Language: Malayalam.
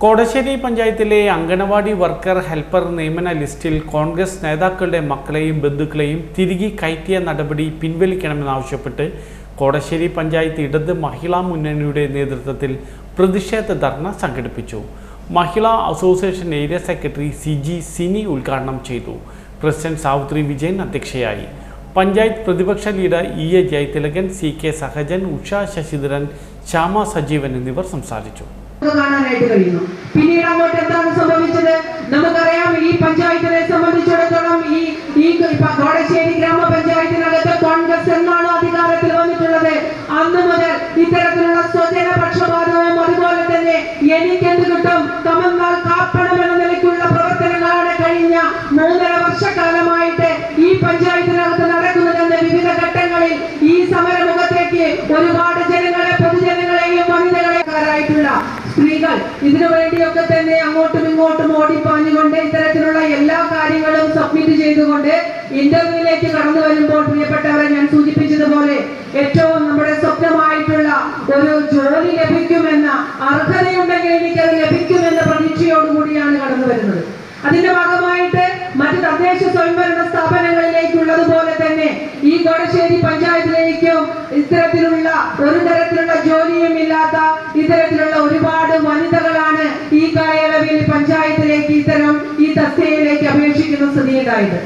കോടശ്ശേരി പഞ്ചായത്തിലെ അംഗനവാടി വർക്കർ ഹെൽപ്പർ നിയമന ലിസ്റ്റിൽ കോൺഗ്രസ് നേതാക്കളുടെ മക്കളെയും ബന്ധുക്കളെയും തിരികെ കയറ്റിയ നടപടി പിൻവലിക്കണമെന്നാവശ്യപ്പെട്ട് കോടശ്ശേരി പഞ്ചായത്ത് ഇടത് മഹിളാ മുന്നണിയുടെ നേതൃത്വത്തിൽ പ്രതിഷേധ ധർണ സംഘടിപ്പിച്ചു. Mahila association area secretary CG Sini ഉദ്ഘാടനം ചെയ്തു. പ്രസിഡന്റ് സാവിത്രി വിജയൻ അധ്യക്ഷയായി. പഞ്ചായത്ത് പ്രതിപക്ഷ leader EA Jayathilakan, CK Sahajan, Usha Sasidharan, Shyama Sajeevan എന്നിവർ സംസാരിച്ചു. പിന്നീട് അങ്ങോട്ട് എന്താണ് സംഭവിച്ചത് നമുക്കറിയാം. ഈ പഞ്ചായത്തിനെ സംബന്ധിച്ചിടത്തോളം ഈ കോടശ്ശേരി ഗ്രാമപഞ്ചായത്തിനകത്ത് കോൺഗ്രസ് എന്നാണ് അധികാരത്തിൽ വന്നിട്ടുള്ളത്. അന്ന് മുതൽ ഇത്തരത്തിലുള്ള സ്വജന പക്ഷപാതവും അതുപോലെ തന്നെ എനിക്കെന്ത് കിട്ടും കമന്നാൽ കാപ്പണം എന്ന നിലയ്ക്കുള്ള പ്രവർത്തനങ്ങളാണ് കഴിഞ്ഞ 3.5 വർഷക്കാലമായിട്ട് ഈ പഞ്ചായത്തിനകത്ത് നടക്കുന്നതെന്ന് വിവിധ ഘട്ടങ്ങളിൽ ഈ സമരമുഖത്തേക്ക് ഒരുപാട് ജനങ്ങളെ, പൊതുജനങ്ങളെയും വനിതകളെക്കാരായിട്ടുള്ള സ്ത്രീകൾ ഇതിനു വേണ്ടിയൊക്കെ തന്നെ അങ്ങോട്ടും ഇങ്ങോട്ടും ഓടിപ്പാഞ്ഞുകൊണ്ട് ഇത്തരത്തിലുള്ള എല്ലാ കാര്യങ്ങളും സബ്മിറ്റ് ചെയ്തുകൊണ്ട് ഇന്റർവ്യൂവിലേക്ക് കടന്നു വരുമ്പോൾ പ്രിയപ്പെട്ടവരെ, ഞാൻ സൂചിപ്പിച്ചതുപോലെ ഏറ്റവും നമ്മുടെ സ്വപ്നമായിട്ടുള്ള ഒരു ജോലി ലഭിക്കുമെന്ന, അർഹതയുണ്ടെങ്കിൽ എനിക്കത് ലഭിക്കുമെന്ന പ്രതീക്ഷയോടുകൂടിയാണ് കടന്നു വരുന്നത്. അതിന്റെ ഭാഗമായിട്ട് മറ്റ് തദ്ദേശ സ്വയംഭരണ സ്ഥാപനങ്ങളിലേക്കുള്ളതുപോലെ തന്നെ ഈ കോടശ്ശേരി പഞ്ചായത്തിലേക്കും ഇത്തരത്തിലുള്ള ഒരു തരത്തിലുള്ള ജോലിയും ഇല്ലാത്ത ഇത്തരത്തിലുള്ള ഒരുപാട് വനിതകളാണ് ഈ കാലയളവിൽ പഞ്ചായത്തിലേക്ക് ഈ തസ്തികയിലേക്ക് അപേക്ഷിക്കുന്ന സ്ഥിതിയുണ്ടായത്.